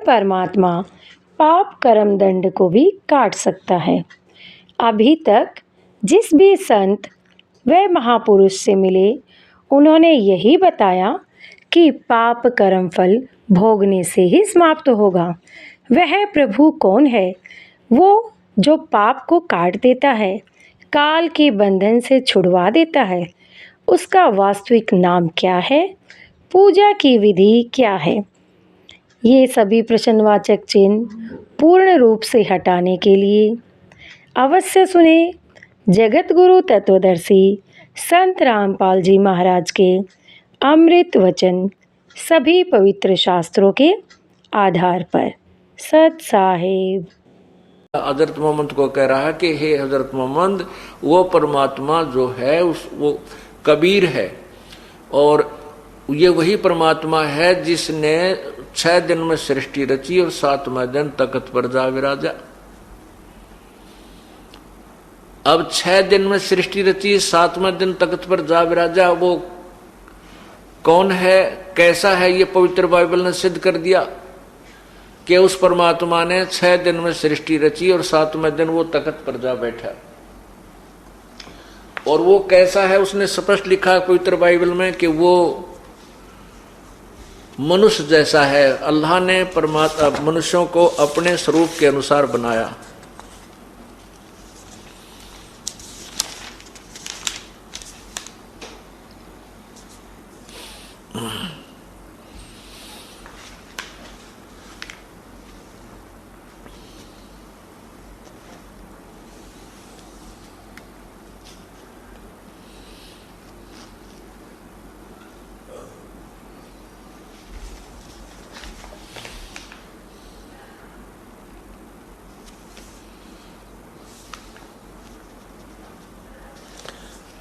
परमात्मा पाप कर्म दंड को भी काट सकता है। अभी तक जिस भी संत व महापुरुष से मिले, उन्होंने यही बताया कि पाप कर्म फल भोगने से ही समाप्त होगा। वह प्रभु कौन है? वो जो पाप को काट देता है, काल के बंधन से छुड़वा देता है। उसका वास्तविक नाम क्या है? पूजा की विधि क्या है? ये सभी प्रश्नवाचक चिन्ह पूर्ण रूप से हटाने के लिए अवश्य सुने जगत गुरु तत्वदर्शी संत रामपाल जी महाराज के अमृत वचन, सभी पवित्र शास्त्रों के आधार पर। सत साहिब। हजरत मोहम्मद को कह रहा है कि हे हजरत मोहम्मद, वो परमात्मा जो है वो कबीर है, और ये वही परमात्मा है जिसने 6 दिन में सृष्टि रची और 7वें दिन तख्त पर जा विराजा। अब 6 दिन में सृष्टि रची, 7वें दिन तख्त पर जा विराजा, वो कौन है, कैसा है? ये पवित्र बाइबल ने सिद्ध कर दिया कि उस परमात्मा ने 6 दिन में सृष्टि रची और 7वें दिन वो तख्त पर जा बैठा। और वो कैसा है? उसने स्पष्ट लिखा पवित्र बाइबल में कि वो मनुष्य जैसा है। अल्लाह ने परमात्मा मनुष्यों को अपने स्वरूप के अनुसार बनाया।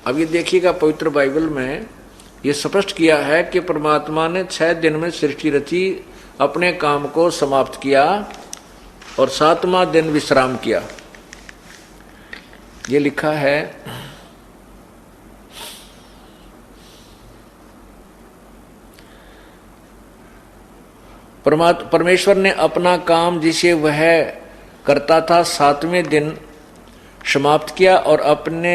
अब ये देखिएगा, पवित्र बाइबल में ये स्पष्ट किया है कि परमात्मा ने 6 दिन में सृष्टि रची, अपने काम को समाप्त किया और 7वां दिन विश्राम किया। ये लिखा है परमेश्वर ने अपना काम जिसे वह करता था 7वें दिन समाप्त किया और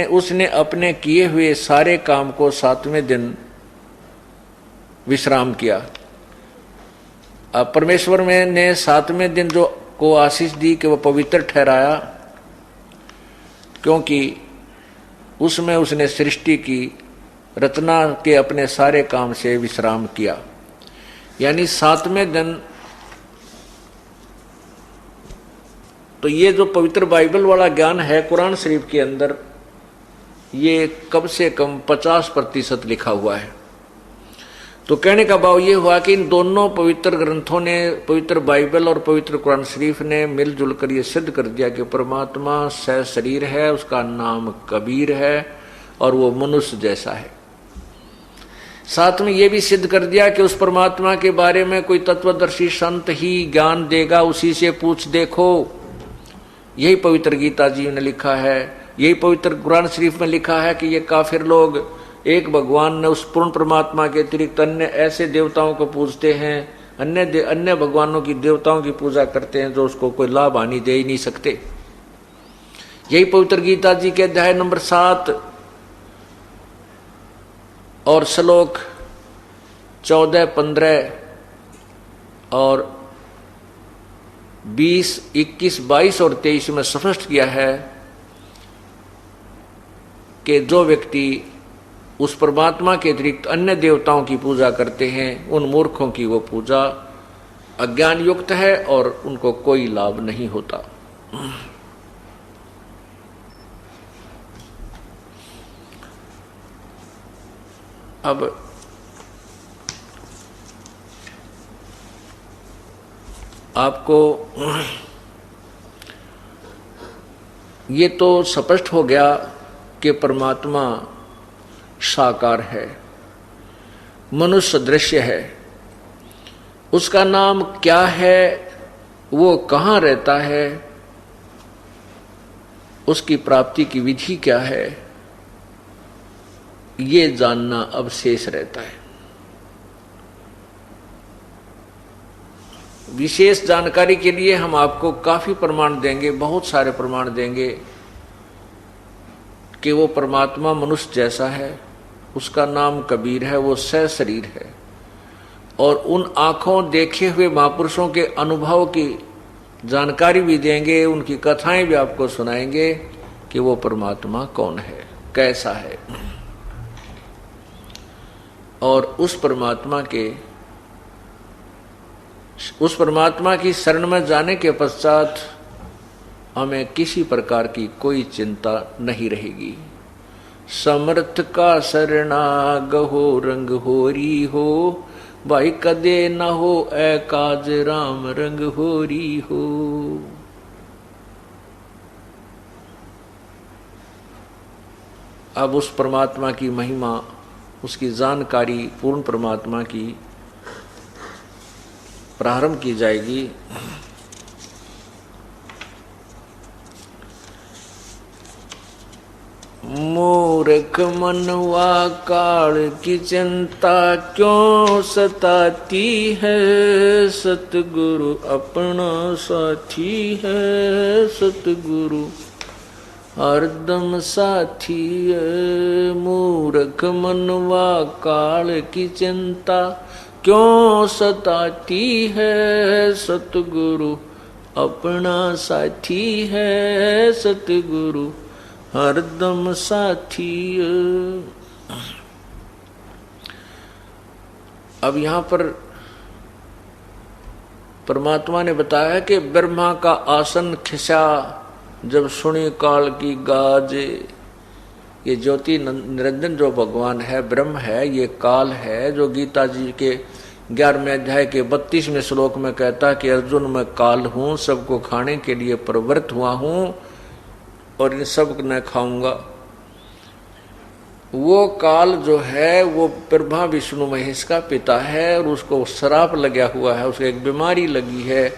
उसने अपने किए हुए सारे काम को 7वें दिन विश्राम किया। अब परमेश्वर ने 7वें दिन जो को आशीष दी कि वह पवित्र ठहराया, क्योंकि उसमें उसने सृष्टि की रचना के अपने सारे काम से विश्राम किया। यानी 7वें दिन। तो ये जो पवित्र बाइबल वाला ज्ञान है कुरान शरीफ के अंदर, ये कम से कम 50% लिखा हुआ है। तो कहने का भाव ये हुआ कि इन दोनों पवित्र ग्रंथों ने, पवित्र बाइबल और पवित्र कुरान शरीफ ने मिलजुल कर ये सिद्ध कर दिया कि परमात्मा सशरीर है, उसका नाम कबीर है और वो मनुष्य जैसा है। साथ में ये भी सिद्ध कर दिया कि उस परमात्मा के बारे में कोई तत्वदर्शी संत ही ज्ञान देगा, उसी से पूछ देखो। यही पवित्र गीता जी ने लिखा है, यही पवित्र कुरान शरीफ में लिखा है कि ये काफिर लोग एक भगवान ने, उस पूर्ण परमात्मा के अतिरिक्त अन्य ऐसे देवताओं को पूजते हैं, अन्य भगवानों की देवताओं की पूजा करते हैं जो उसको कोई लाभ हानि दे ही नहीं सकते। यही पवित्र गीता जी के अध्याय नंबर 7 और श्लोक 14, 15 और 20, 21, 22 और 23 में स्पष्ट किया है कि जो व्यक्ति उस परमात्मा के अतिरिक्त अन्य देवताओं की पूजा करते हैं, उन मूर्खों की वो पूजा अज्ञान युक्त है और उनको कोई लाभ नहीं होता। अब आपको ये तो स्पष्ट हो गया कि परमात्मा साकार है, मनुष्य दृश्य है। उसका नाम क्या है, वो कहाँ रहता है, उसकी प्राप्ति की विधि क्या है, ये जानना अब शेष रहता है। विशेष जानकारी के लिए हम आपको काफी प्रमाण देंगे, बहुत सारे प्रमाण देंगे कि वो परमात्मा मनुष्य जैसा है, उसका नाम कबीर है, वो सशरीर है। और उन आंखों देखे हुए महापुरुषों के अनुभव की जानकारी भी देंगे, उनकी कथाएं भी आपको सुनाएंगे कि वो परमात्मा कौन है, कैसा है। और उस परमात्मा की शरण में जाने के पश्चात हमें किसी प्रकार की कोई चिंता नहीं रहेगी। समर्थ का शरणागहो रंग होरी हो, भाई कदे न हो ए काज राम रंग होरी हो। अब उस परमात्मा की महिमा, उसकी जानकारी, पूर्ण परमात्मा की प्रारंभ की जाएगी। मूर्ख मनवा काल की चिंता क्यों सताती है, सतगुरु अपना साथी है, सतगुरु हरदम साथी है। मूर्ख मनवा काल की चिंता क्यों सताती है, सतगुरु अपना साथी है, सतगुरु हरदम साथी। अब यहां पर परमात्मा ने बताया कि ब्रह्मा का आसन खिसा जब सुनी काल की गाज। ये ज्योति निरंजन जो भगवान है, ब्रह्म है, ये काल है, जो गीता जी के 11वें अध्याय के 32वें श्लोक में कहता है कि अर्जुन मैं काल हूं, सबको खाने के लिए प्रवृत्त हुआ हूं और इन सब न खाऊंगा। वो काल जो है वो ब्रह्मा विष्णु महेश का पिता है और उसको श्राप लगा हुआ है, उसको एक बीमारी लगी है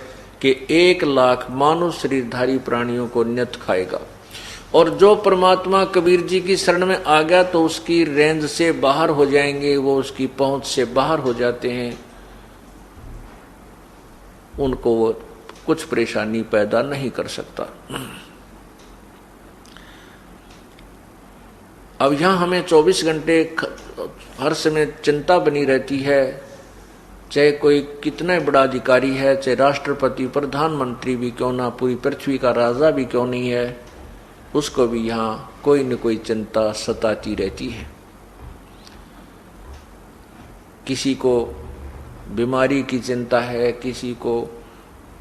कि 1 लाख मानव शरीरधारी प्राणियों को नियत खाएगा। और जो परमात्मा कबीर जी की शरण में आ गया तो उसकी रेंज से बाहर हो जाएंगे, वो उसकी पहुंच से बाहर हो जाते हैं, उनको वो कुछ परेशानी पैदा नहीं कर सकता। अब यहां हमें 24 घंटे हर समय चिंता बनी रहती है, चाहे कोई कितना बड़ा अधिकारी है, चाहे राष्ट्रपति प्रधानमंत्री भी क्यों ना, पूरी पृथ्वी का राजा भी क्यों नहीं है, उसको भी यहाँ कोई न कोई चिंता सताती रहती है। किसी को बीमारी की चिंता है, किसी को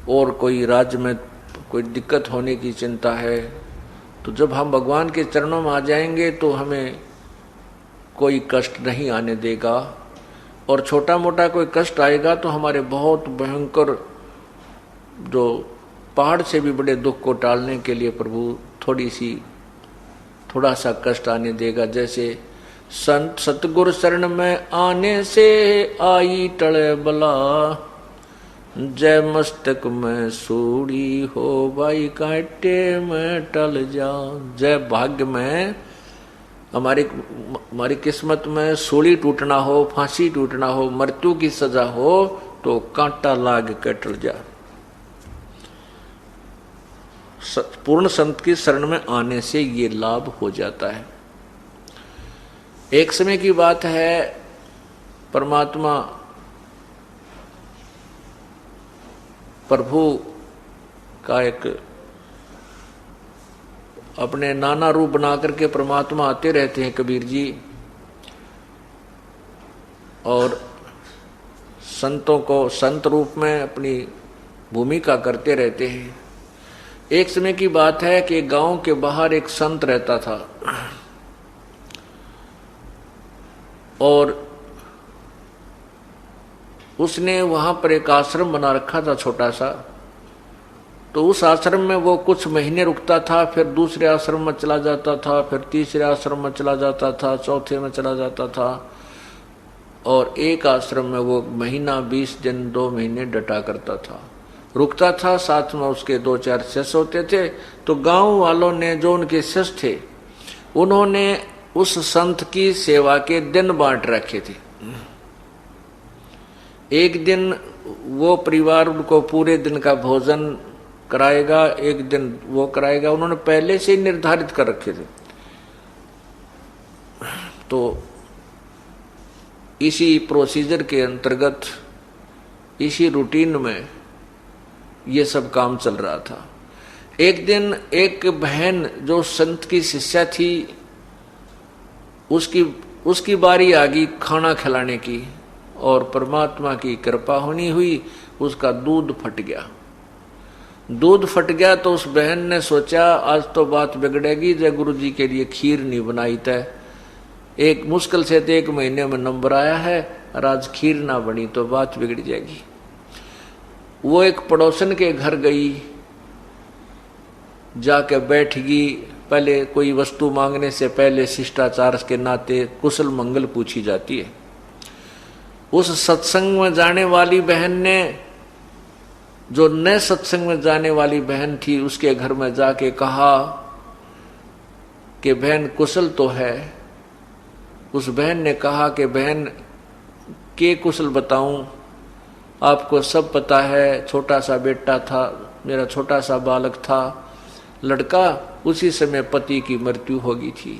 और कोई राज्य में कोई दिक्कत होने की चिंता है। तो जब हम भगवान के चरणों में आ जाएंगे तो हमें कोई कष्ट नहीं आने देगा, और छोटा मोटा कोई कष्ट आएगा तो हमारे बहुत भयंकर जो पहाड़ से भी बड़े दुख को टालने के लिए प्रभु थोड़ा सा कष्ट आने देगा। जैसे संत सतगुरु शरण में आने से आई टले बला, जय मस्तक में सूड़ी हो भाई कांटे में टल जा। जय भाग्य में हमारी किस्मत में सूली टूटना हो, फांसी टूटना हो, मृत्यु की सजा हो तो कांटा लाग के टल जा। पूर्ण संत की शरण में आने से ये लाभ हो जाता है। एक समय की बात है, परमात्मा प्रभु का एक अपने नाना रूप बना करके परमात्मा आते रहते हैं कबीर जी, और संतों को संत रूप में अपनी भूमिका करते रहते हैं। एक समय की बात है कि गांव के बाहर एक संत रहता था और उसने वहां पर एक आश्रम बना रखा था छोटा सा। तो उस आश्रम में वो कुछ महीने रुकता था, फिर दूसरे आश्रम में चला जाता था, फिर तीसरे आश्रम में चला जाता था, चौथे में चला जाता था, और एक आश्रम में वो महीना 20 दिन 2 महीने डटा करता था, रुकता था। साथ में उसके 2-4 शिष्य होते थे। तो गांव वालों ने, जो उनके शिष्य थे, उन्होंने उस संत की सेवा के दिन बांट रखे थे। एक दिन वो परिवार उनको पूरे दिन का भोजन कराएगा, एक दिन वो कराएगा, उन्होंने पहले से ही निर्धारित कर रखे थे। तो इसी प्रोसीजर के अंतर्गत, इसी रूटीन में ये सब काम चल रहा था। एक दिन एक बहन जो संत की शिष्या थी, उसकी बारी आ गई खाना खिलाने की, और परमात्मा की कृपा होनी हुई, उसका दूध फट गया। दूध फट गया तो उस बहन ने सोचा आज तो बात बिगड़ेगी, जय गुरु जी के लिए खीर नहीं बनाई तय, एक मुश्किल से तो 1 महीने में नंबर आया है, और आज खीर ना बनी तो बात बिगड़ जाएगी। वो एक पड़ोसन के घर गई, जाके बैठ गई। पहले कोई वस्तु मांगने से पहले शिष्टाचार के नाते कुशल मंगल पूछी जाती है। उस सत्संग में जाने वाली बहन ने, जो नए सत्संग में जाने वाली बहन थी, उसके घर में जाके कहा कि बहन कुशल तो है। उस बहन ने कहा कि बहन के कुशल बताऊं, आपको सब पता है, छोटा सा बेटा था, मेरा छोटा सा बालक था, लड़का, उसी समय पति की मृत्यु हो गई थी।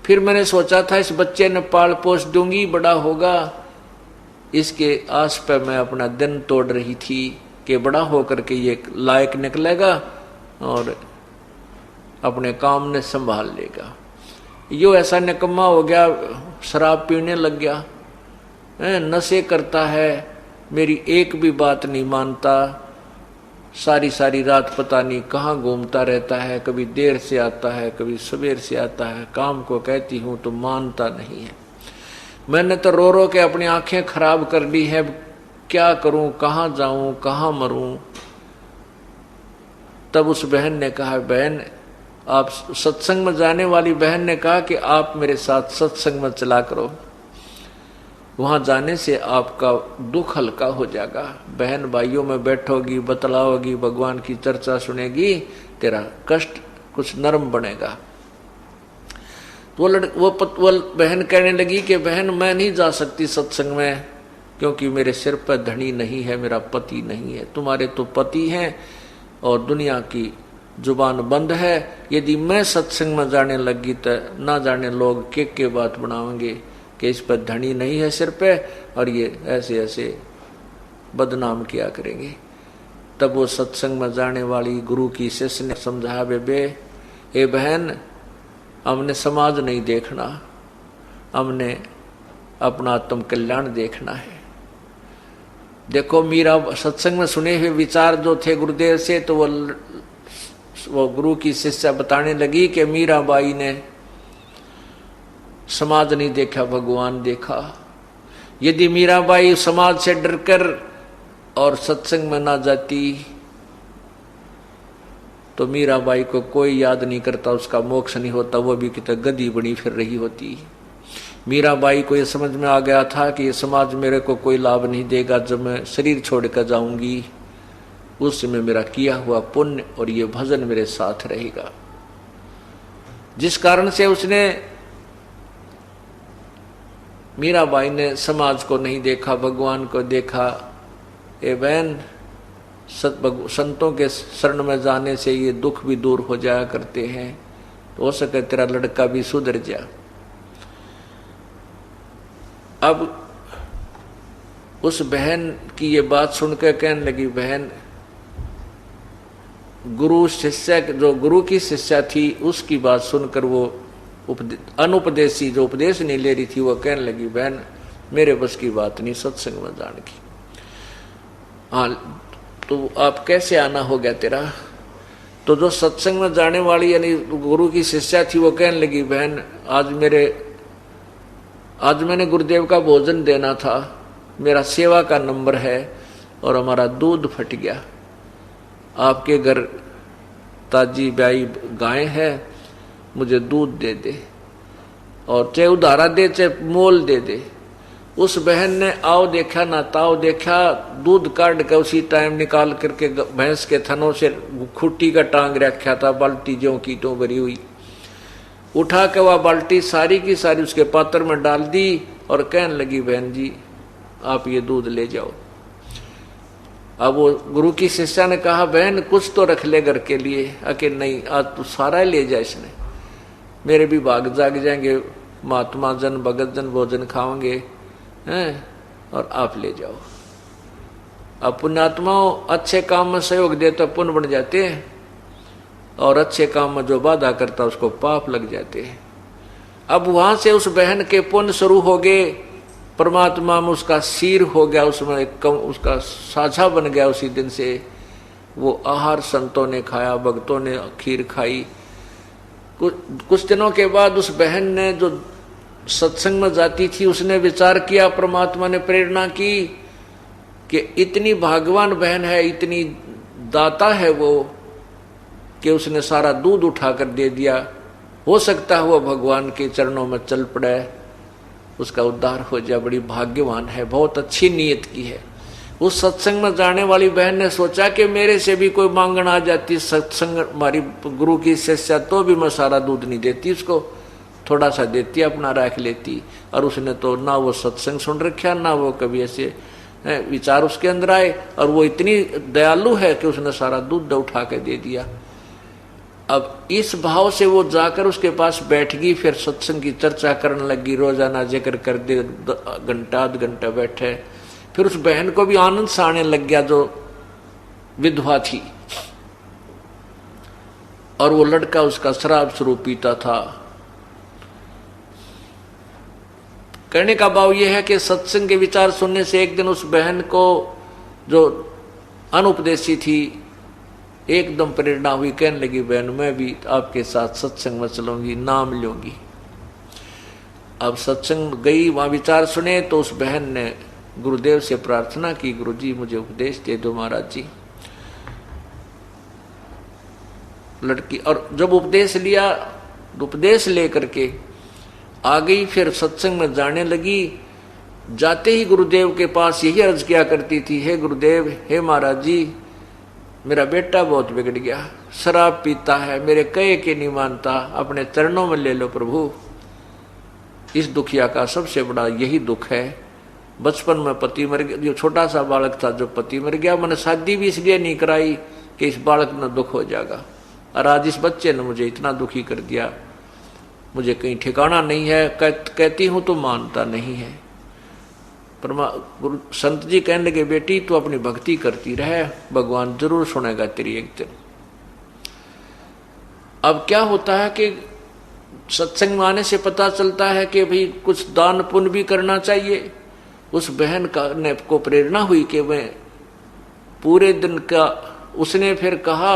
फिर मैंने सोचा था इस बच्चे ने पाल पोस दूंगी, बड़ा होगा, इसके आस पर मैं अपना दिन तोड़ रही थी कि बड़ा होकर के ये लायक निकलेगा और अपने काम ने संभाल लेगा। यो ऐसा निकम्मा हो गया, शराब पीने लग गया, नशे करता है, मेरी एक भी बात नहीं मानता, सारी सारी रात पता नहीं कहाँ घूमता रहता है, कभी देर से आता है, कभी सवेर से आता है, काम को कहती हूँ तो मानता नहीं है। मैंने तो रो रो के अपनी आंखें खराब कर ली है, क्या करूं, कहाँ जाऊं, कहाँ मरूं। तब उस बहन ने कहा, बहन आप सत्संग में जाने वाली बहन ने कहा कि आप मेरे साथ सत्संग में चला करो, वहां जाने से आपका दुख हल्का हो जाएगा, बहन भाइयों में बैठोगी, बतलाओगी, भगवान की चर्चा सुनेगी, तेरा कष्ट कुछ नरम बनेगा। तो वो बहन कहने लगी कि बहन मैं नहीं जा सकती सत्संग में, क्योंकि मेरे सिर पर धनी नहीं है, मेरा पति नहीं है। तुम्हारे तो पति हैं और दुनिया की जुबान बंद है, यदि मैं सत्संग में जाने लगी तो ना जाने लोग के बात बनाएंगे कि इस पर धनी नहीं है सिर पे, और ये ऐसे ऐसे बदनाम किया करेंगे। तब वो सत्संग में जाने वाली गुरु की शिष्य ने समझाया, बेबे ए बहन, हमने समाज नहीं देखना, हमने अपना आत्म कल्याण देखना है। देखो मीरा सत्संग में सुने हुए विचार जो थे गुरुदेव से, तो वो गुरु की शिष्या बताने लगी कि मीराबाई ने समाज नहीं देखा, भगवान देखा। यदि मीराबाई समाज से डरकर और सत्संग में ना जाती तो मीराबाई को कोई याद नहीं करता, उसका मोक्ष नहीं होता, वो भी कितने गधी बनी फिर रही होती। मीराबाई को ये समझ में आ गया था कि ये समाज मेरे को कोई लाभ नहीं देगा, जब मैं शरीर छोड़कर जाऊंगी उस समय मेरा किया हुआ पुण्य और ये भजन मेरे साथ रहेगा। जिस कारण से उसने, मीराबाई ने समाज को नहीं देखा, भगवान को देखा। ए बहन, संतों के शरण में जाने से ये दुख भी दूर हो जाया करते हैं, तो हो सके तेरा लड़का भी सुधर जा। अब उस बहन की ये बात सुनकर कहने लगी, बहन गुरु शिष्य, जो गुरु की शिष्या थी, उसकी बात सुनकर वो अनुपदेशी जो उपदेश नहीं ले रही थी, वो कहने लगी, बहन मेरे बस की बात नहीं सत्संग में जाने की। हाँ, तो आप कैसे आना हो गया तेरा? तो जो सत्संग में जाने वाली यानी गुरु की शिष्या थी, वो कहने लगी, बहन आज मैंने गुरुदेव का भोजन देना था, मेरा सेवा का नंबर है और हमारा दूध फट गया। आपके घर ताजी ब्याई गाय है, मुझे दूध दे दे, और चाहे उधारा दे चाहे मोल दे दे। उस बहन ने आओ देखा ना ताओ देखा, दूध काट के उसी टाइम निकाल करके भैंस के थनों से खुट्टी का टांग रखा था, बाल्टी ज्यों कीटों भरी हुई, उठा के वह बाल्टी सारी की सारी उसके पात्र में डाल दी और कहने लगी, बहन जी आप ये दूध ले जाओ। अब वो गुरु की शिष्या ने कहा बहन कुछ तो रख ले घर के लिए। अके नहीं, आज तू सारा ही ले जा, इसने मेरे भी भाग जाग जाएंगे, महात्मा जन भगत जन भोजन खाओगे हैं, और आप ले जाओ। अब पुण्यात्माओं अच्छे काम में सहयोग दे तो पुण्य बन जाते हैं, और अच्छे काम में जो बाधा करता उसको पाप लग जाते हैं। अब वहां से उस बहन के पुण्य शुरू हो गए, परमात्मा में उसका सिर हो गया, उसमें उसका साझा बन गया। उसी दिन से वो आहार संतों ने खाया, भक्तों ने खीर खाई। कुछ दिनों के बाद उस बहन ने जो सत्संग में जाती थी, उसने विचार किया, परमात्मा ने प्रेरणा की कि इतनी भाग्यवान बहन है, इतनी दाता है वो, कि उसने सारा दूध उठाकर दे दिया। हो सकता है वो भगवान के चरणों में चल पड़े, उसका उद्धार हो जाए, बड़ी भाग्यवान है, बहुत अच्छी नीयत की है। उस सत्संग में जाने वाली बहन ने सोचा कि मेरे से भी कोई मांगण आ जाती सत्संग, हमारी गुरु की शिष्या, तो भी मैं सारा दूध नहीं देती उसको, थोड़ा सा देती, अपना रख लेती। और उसने तो ना वो सत्संग सुन रखा, ना वो कभी ऐसे विचार उसके अंदर आए, और वो इतनी दयालु है कि उसने सारा दूध उठा के दे दिया। अब इस भाव से वो जाकर उसके पास बैठ गई, फिर सत्संग की चर्चा करने लगी, रोजाना जिक्र कर दे, घंटा आध घंटा बैठे। फिर उस बहन को भी आनंद सा आने लग गया जो विधवा थी, और वो लड़का उसका शराब स्वरूप पीता था। कहने का भाव यह है कि सत्संग के विचार सुनने से एक दिन उस बहन को जो अनुपदेशी थी एकदम प्रेरणा हुई, कहने लगी बहन मैं भी आपके साथ सत्संग में चलूंगी, नाम लूंगी। अब सत्संग गई, वहां विचार सुने तो उस बहन ने गुरुदेव से प्रार्थना की, गुरुजी मुझे उपदेश दे दो महाराज जी। लड़की और जब उपदेश लिया, उपदेश लेकर के आ गई, फिर सत्संग में जाने लगी। जाते ही गुरुदेव के पास यही अर्ज किया करती थी, हे गुरुदेव, हे महाराज जी, मेरा बेटा बहुत बिगड़ गया, शराब पीता है, मेरे कहे के नहीं मानता, अपने चरणों में ले लो प्रभु। इस दुखिया का सबसे बड़ा यही दुख है। बचपन में पति मर गया, जो छोटा सा बालक था जो पति मर गया, मैंने शादी भी इसलिए नहीं कराई कि इस बालक में दुख हो जाएगा, और आज इस बच्चे ने मुझे इतना दुखी कर दिया, मुझे कहीं ठिकाना नहीं है, कहती हूं तो मानता नहीं है। गुरु संत जी कहने लगे बेटी तू अपनी भक्ति करती रहे, भगवान जरूर सुनेगा तेरी एक दिन। अब क्या होता है कि सत्संग में आने से पता चलता है कि भाई कुछ दान पुण्य भी करना चाहिए। उस बहन का ने को प्रेरणा हुई कि मैं पूरे दिन का, उसने फिर कहा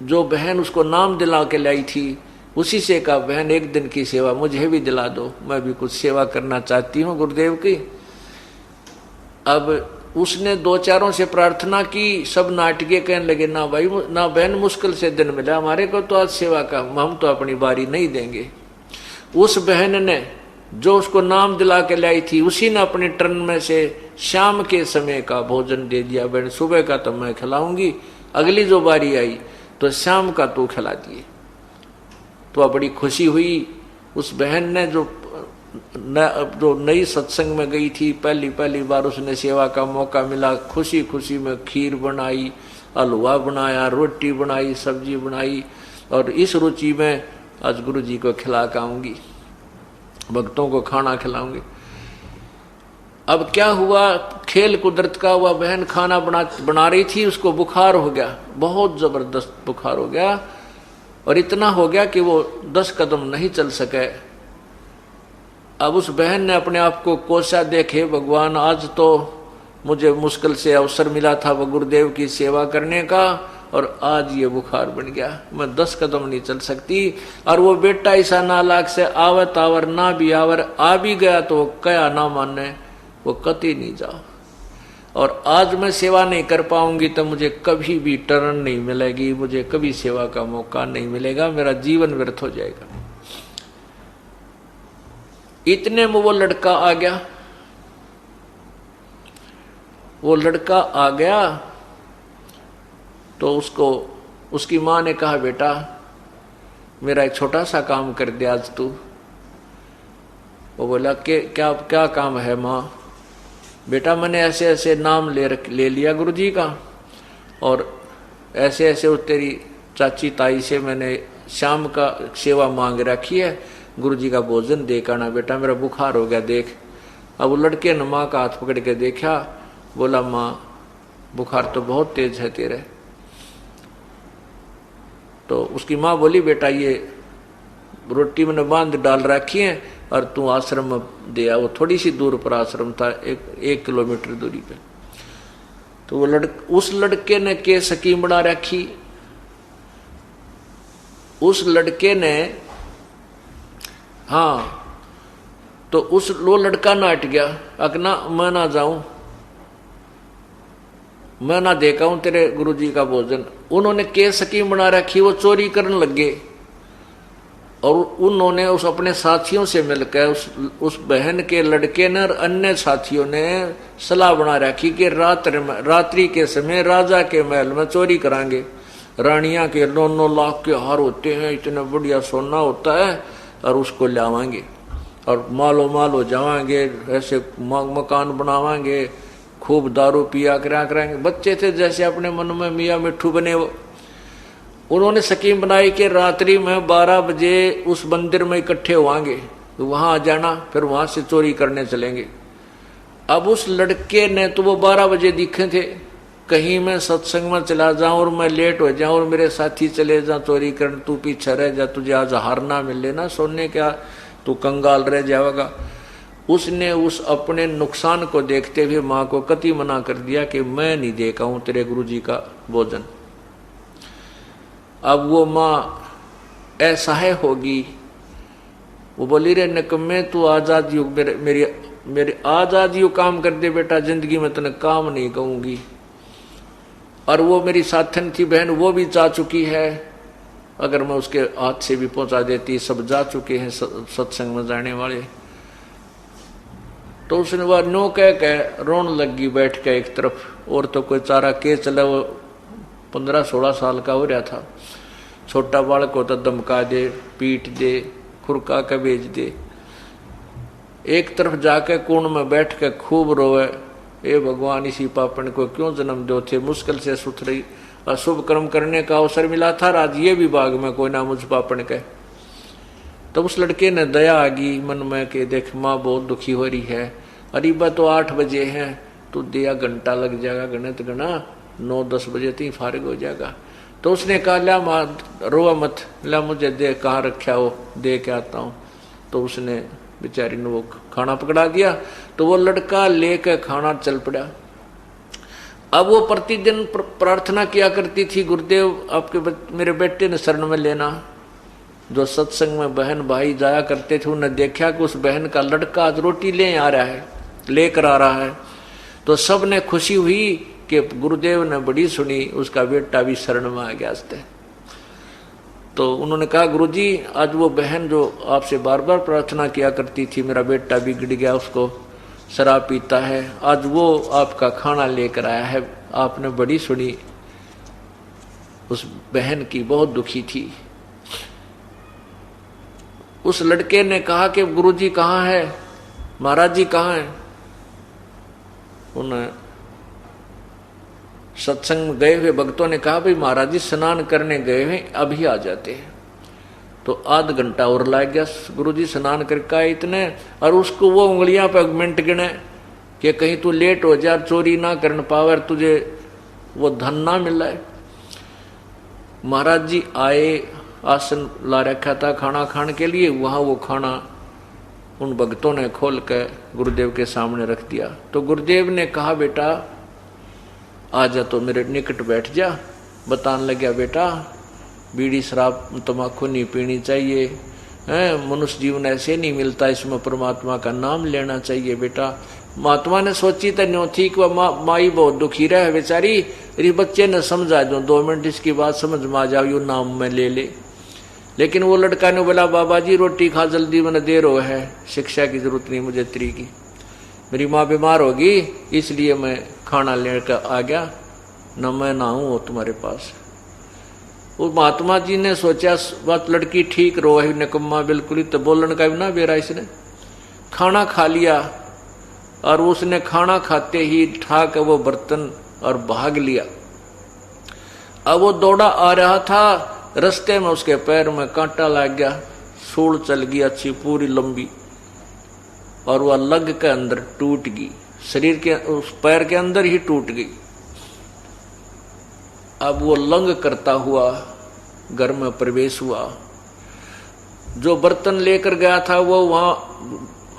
जो बहन उसको नाम दिला के लाई थी उसी से कहा बहन एक दिन की सेवा मुझे भी दिला दो, मैं भी कुछ सेवा करना चाहती हूँ गुरुदेव की। अब उसने दो चारों से प्रार्थना की, सब नाटकीय कहने लगे ना भाई ना बहन, मुश्किल से दिन मिला हमारे को तो आज सेवा का, हम तो अपनी बारी नहीं देंगे। उस बहन ने जो उसको नाम दिला के लाई थी उसी ने अपने टर्न में से शाम के समय का भोजन दे दिया, बहन सुबह का तो मैं खिलाऊंगी, अगली जो बारी आई तो शाम का तू खिला दिए। तो बड़ी खुशी हुई उस बहन ने जो नई सत्संग में गई थी, पहली बार उसने सेवा का मौका मिला, खुशी खुशी में खीर बनाई, हलवा बनाया, रोटी बनाई, सब्जी बनाई, और इस रुचि में आज गुरु जी को खिला के आऊंगी, भक्तों को खाना खिलाऊंगी। अब क्या हुआ, खेल कुदरत का हुआ, बहन खाना बना रही थी, उसको बुखार हो गया, बहुत जबरदस्त बुखार हो गया, और इतना हो गया कि वो 10 कदम नहीं चल सके। अब उस बहन ने अपने आप को कोसा, देखे भगवान आज तो मुझे मुश्किल से अवसर मिला था वो गुरुदेव की सेवा करने का, और आज ये बुखार बन गया, मैं 10 कदम नहीं चल सकती। और वो बेटा ऐसा नालायक से आवत आवर ना भी आवर, आ भी गया तो वो कया ना माने, वो कति नहीं जाओ, और आज मैं सेवा नहीं कर पाऊंगी तो मुझे कभी भी टर्न नहीं मिलेगी, मुझे कभी सेवा का मौका नहीं मिलेगा, मेरा जीवन व्यर्थ हो जाएगा। इतने में वो लड़का आ गया, वो लड़का आ गया तो उसको उसकी माँ ने कहा बेटा मेरा एक छोटा सा काम कर दे आज तू। वो बोला कि क्या काम है माँ? बेटा मैंने ऐसे ऐसे नाम ले लिया गुरु जी का, और ऐसे ऐसे उस तेरी चाची ताई से मैंने शाम का सेवा मांग रखी है, गुरु जी का भोजन दे करना बेटा, मेरा बुखार हो गया देख। अब वो लड़के ने माँ का हाथ पकड़ के देखा, बोला माँ बुखार तो बहुत तेज है तेरे। तो उसकी माँ बोली बेटा ये रोटी मैंने बांध डाल रखी है और तू आश्रम में दे आ। वो थोड़ी सी दूर पर आश्रम था, एक किलोमीटर दूरी पे। तो वो उस लड़के ने के स्कीम बना रखी। उस लड़के ने, हाँ, तो वो लड़का ना हट गया, अकना मैं ना जाऊं, मैं ना देखा हूं तेरे गुरुजी का भोजन। उन्होंने के स्कीम बना रखी, वो चोरी करने लगे। और उन्होंने उस अपने साथियों से मिलकर उस बहन के लड़के ने और अन्य साथियों ने सलाह बना रखी कि रात्रि के समय राजा के महल में चोरी करांगे। रानियां के 9-9 लाख के हार होते हैं, इतना बढ़िया सोना होता है, और उसको लावांगे और मालो माल हो जावांगे, ऐसे मकान बनावांगे, खूब दारू पिया कराएंगे। बच्चे थे जैसे अपने मन में मियाँ मिट्ठू बने। वो उन्होंने स्कीम बनाई कि रात्रि में 12 बजे उस मंदिर में इकट्ठे होंगे, तो वहां आ जाना, फिर वहां से चोरी करने चलेंगे। अब उस लड़के ने तो वो 12 बजे दिखे थे, कहीं मैं सत्संग में चला जाऊं और मैं लेट हो जाऊं और मेरे साथी चले जाऊं चोरी करने, तू पीछे रह जा, तुझे आज हार ना मिले ना सोने क्या, तू कंगाल रह जाएगा। उसने उस अपने नुकसान को देखते हुए माँ को कति मना कर दिया कि मैं नहीं देखा हूं तेरे गुरुजी का भोजन। अब वो माँ असहाय होगी, वो बोली रे निकम्मे तू आजाद युग मेरे आजाद युग काम कर दे बेटा, जिंदगी में तने काम नहीं कहूंगी। और वो मेरी साथन थी बहन, वो भी जा चुकी है, अगर मैं उसके हाथ से भी पहुंचा देती, सब जा चुके हैं सत्संग में जाने वाले। तो उसने वह नो कह रोन लगी बैठ के एक तरफ, और तो कोई चारा के चला। वो 15-16 साल का हो रहा था, छोटा बालक होता, धमका दे, पीट दे, खुरका के भेज दे। एक तरफ जाके कुंड में बैठ के खूब रोवे, ए भगवान इसी पापन को क्यों जन्म दो थे, मुश्किल से सुथरी अशुभ कर्म करने का अवसर मिला था, आज ये विभाग में कोई ना मुझ पापन के। तब उस लड़के ने दया आ गई मन में कि देख माँ बहुत दुखी हो रही है, अरीबा तो 8 बजे है, तो दिया घंटा लग जाएगा, गणित गणा 9-10 बजे तक फारिग हो जाएगा। तो उसने कहा ला माँ रोआ मत, ला मुझे दे, कहाँ रखा हो, दे के आता हूँ। तो उसने बेचारी ने वो खाना पकड़ा दिया, तो वो लड़का लेकर खाना चल पड़ा। अब वो प्रतिदिन प्रार्थना किया करती थी, गुरुदेव आपके मेरे बेटे ने शरण में लेना। जो सत्संग में बहन भाई जाया करते थे, उन्हें देखा कि उस बहन का लड़का आज रोटी लेकर आ रहा है, तो सब ने खुशी हुई कि गुरुदेव ने बड़ी सुनी, उसका बेटा भी शरण में आ गया। तो उन्होंने कहा गुरुजी आज वो बहन जो आपसे बार बार प्रार्थना किया करती थी, मेरा बेटा बिगड़ गया, उसको शराब पीता है, आज वो आपका खाना लेकर आया है, आपने बड़ी सुनी। उस बहन की बहुत दुखी थी। उस लड़के ने कहा कि गुरुजी कहाँ है, महाराज जी कहाँ है। उन्हें सत्संग गए हुए भक्तों ने कहा भाई महाराज जी स्नान करने गए हुए, अभी आ जाते हैं। तो आध घंटा और लग गया, गुरुजी स्नान करके आए इतने, और उसको वो उंगलियां पे मिनट गिने कि कहीं तू लेट हो जा, चोरी ना कर पावे, तुझे वो धन ना मिला है। महाराज जी आए, आसन ला रखा था खाना खाने के लिए, वहां वो खाना उन भक्तों ने खोल कर गुरुदेव के सामने रख दिया। तो गुरुदेव ने कहा बेटा आ जा, तो मेरे निकट बैठ जा। बताने लगा बेटा बीड़ी शराब तम्बाकू नहीं पीनी चाहिए, मनुष्य जीवन ऐसे नहीं मिलता, इसमें परमात्मा का नाम लेना चाहिए बेटा। महात्मा ने सोची तो न्यों थी कि वह माई बहुत दुखी रहे बेचारी, इस बच्चे ने समझा दो 2 मिनट इसकी बात समझ में आ जाओ, यू नाम में ले ले। लेकिन वो लड़का ने बोला बाबा जी रोटी खा जल्दी, मैंने देर हो है, शिक्षा की जरूरत नहीं मुझे तेरी की, मेरी माँ बीमार होगी इसलिए मैं खाना लेकर आ गया, न मैं ना हूं तुम्हारे पास। वो महात्मा जी ने सोचा बात लड़की ठीक रो है, निकम्मा बिल्कुल ही, तो बोलन का भी ना बेरा इसने। खाना खा लिया और उसने खाना खाते ही ठाक वो बर्तन और भाग लिया। अब वो दौड़ा आ रहा था, रास्ते में उसके पैर में कांटा लग गया, सूल चल गई अच्छी पूरी लंबी, और वह लग के अंदर टूट गई, शरीर के उस पैर के अंदर ही टूट गई। अब वो लंग करता हुआ घर में प्रवेश हुआ। जो बर्तन लेकर गया था वो वहां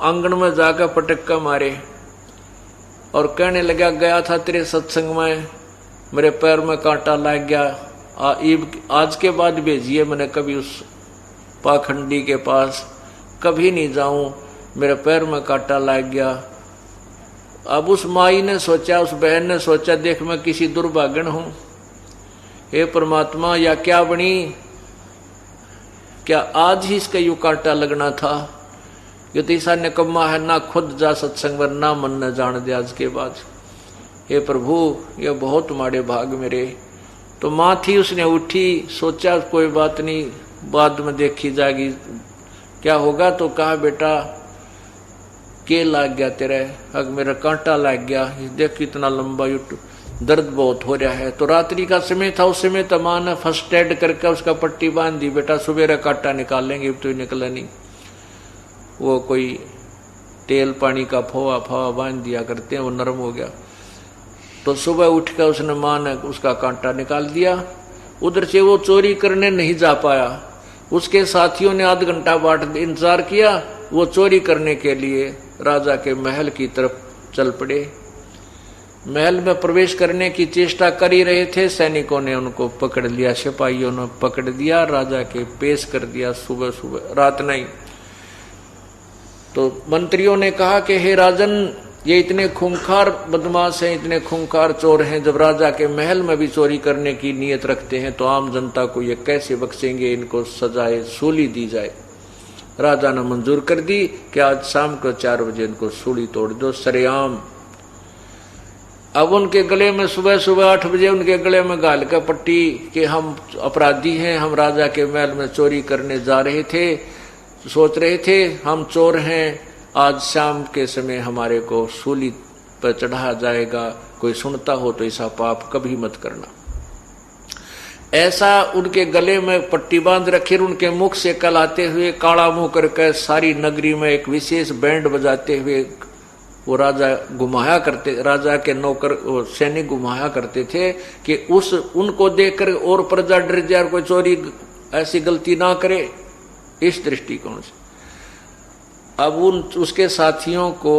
आंगन में जाकर पटक्का मारे और कहने लगा, गया था तेरे सत्संग में, मेरे पैर में कांटा लग गया, आज के बाद भेजिए, मैंने कभी उस पाखंडी के पास कभी नहीं जाऊं, मेरे पैर में कांटा लग गया। अब उस माई ने सोचा, उस बहन ने सोचा, देख मैं किसी दुर्भाग्यन हूं, हे परमात्मा, या क्या बनी, क्या आज ही इसका यूं कांटा लगना था? ये तो ईसा निकम्मा है, ना खुद जा सत्संग में, ना मन न जान दे आज के बाद। हे प्रभु, ये बहुत माड़े भाग मेरे। तो माँ थी, उसने उठी, सोचा कोई बात नहीं, बाद में देखी जाएगी क्या होगा। तो कहा, बेटा के लग गया तेरे? अग मेरा कांटा लग गया, देख कितना लंबा, दर्द बहुत हो रहा है। तो रात्रि का समय था, उस समय तो माँ ने फर्स्ट एड करके उसका पट्टी बांध दी, बेटा सुबह कांटा निकाल लेंगे, अब तो निकला नहीं। वो कोई तेल पानी का फवा फवा बांध दिया करते हैं, वो नरम हो गया। तो सुबह उठकर उसने माँ ने उसका कांटा निकाल दिया। उधर से वो चोरी करने नहीं जा पाया, उसके साथियों ने आध घंटा बाट इंतजार किया, वो चोरी करने के लिए राजा के महल की तरफ चल पड़े। महल में प्रवेश करने की चेष्टा कर ही रहे थे, सैनिकों ने उनको पकड़ लिया, सिपाहियों ने पकड़ दिया, राजा के पेश कर दिया सुबह सुबह, रात नहीं। तो मंत्रियों ने कहा कि हे राजन, ये इतने खूंखार बदमाश हैं, इतने खूंखार चोर हैं, जब राजा के महल में भी चोरी करने की नीयत रखते हैं तो आम जनता को ये कैसे बख्शेंगे, इनको सजाए सूली दी जाए। राजा ने मंजूर कर दी कि आज शाम को 4 बजे इनको सूली तोड़ दो, सरेआम। अब उनके गले में सुबह सुबह 8 बजे उनके गले में गाल का पट्टी कि हम अपराधी हैं, हम राजा के महल में चोरी करने जा रहे थे, सोच रहे थे हम चोर हैं, आज शाम के समय हमारे को सूली पर चढ़ाया जाएगा, कोई सुनता हो तो ऐसा पाप कभी मत करना। ऐसा उनके गले में पट्टी बांध रखी, उनके मुख से कलाते हुए, काला मुंह करके सारी नगरी में एक विशेष बैंड बजाते हुए वो राजा घुमाया करते, राजा के नौकर सैनिक घुमाया करते थे कि उनको देखकर और प्रजा डर जाए, कोई चोरी ऐसी गलती ना करे, इस दृष्टिकोण से। अब उसके साथियों को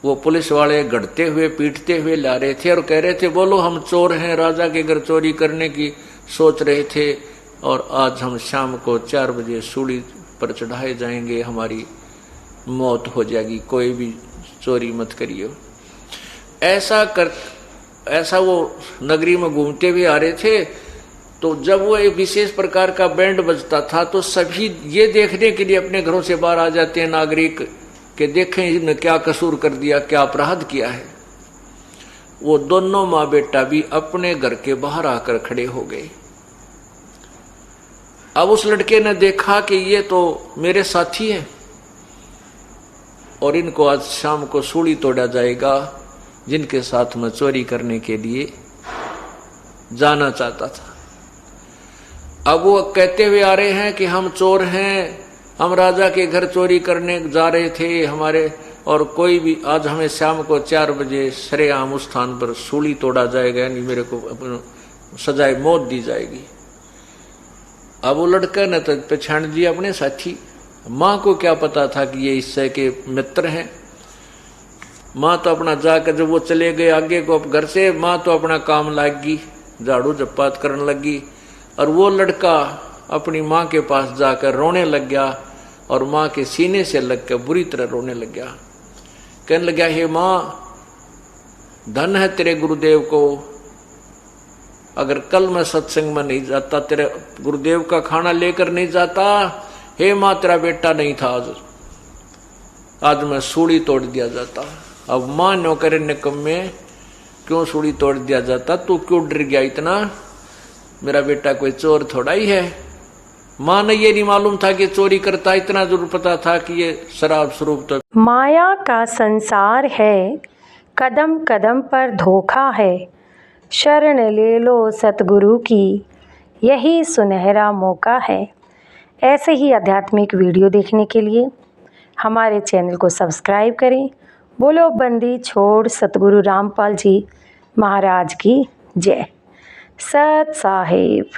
वो पुलिस वाले गढ़ते हुए पीटते हुए ला रहे थे और कह रहे थे, बोलो हम चोर हैं, राजा के घर चोरी करने की सोच रहे थे और आज हम शाम को 4 बजे सूली पर चढ़ाए जाएंगे, हमारी मौत हो जाएगी, कोई भी चोरी मत करिए। ऐसा वो नगरी में घूमते हुए आ रहे थे। तो जब वो एक विशेष प्रकार का बैंड बजता था तो सभी ये देखने के लिए अपने घरों से बाहर आ जाते हैं नागरिक कि देखें इन्होंने क्या कसूर कर दिया, क्या अपराध किया है। वो दोनों माँ बेटा भी अपने घर के बाहर आकर खड़े हो गए। अब उस लड़के ने देखा कि ये तो मेरे साथी हैं और इनको आज शाम को सूली तोड़ा जाएगा, जिनके साथ मैं चोरी करने के लिए जाना चाहता था। अब वो कहते हुए आ रहे हैं कि हम चोर हैं, हम राजा के घर चोरी करने जा रहे थे हमारे, और कोई भी आज हमें शाम को 4 बजे सरेआम उस स्थान पर सूली तोड़ा जाएगा, यानी मेरे को सजाए मौत दी जाएगी। अब वो लड़का ने तो पहचान दिया अपने साथी। माँ को क्या पता था कि ये इससे के मित्र हैं। माँ तो अपना जाकर जब वो चले गए आगे को घर से, माँ तो अपना काम लागी, झाड़ू झप्पात करने लगी, और वो लड़का अपनी माँ के पास जाकर रोने लग गया और माँ के सीने से लगकर बुरी तरह रोने लग गया। कहने लगा, हे माँ, धन है तेरे गुरुदेव को, अगर कल मैं सत्संग में नहीं जाता, तेरे गुरुदेव का खाना लेकर नहीं जाता, हे माँ तेरा बेटा नहीं था आज मैं सूली तोड़ दिया जाता। अब माँ नौकर निकम्मे, क्यों सूली तोड़ दिया जाता, तू क्यों डर गया इतना, मेरा बेटा कोई चोर थोड़ा ही है, माँ ने ये नहीं मालूम था कि चोरी करता, इतना जरूर पता था कि ये शराब स्वरूप तो माया का संसार है, कदम कदम पर धोखा है, शरण ले लो सतगुरु की, यही सुनहरा मौका है। ऐसे ही आध्यात्मिक वीडियो देखने के लिए हमारे चैनल को सब्सक्राइब करें। बोलो बंदी छोड़ सतगुरु रामपाल जी महाराज की जय। सत साहिब।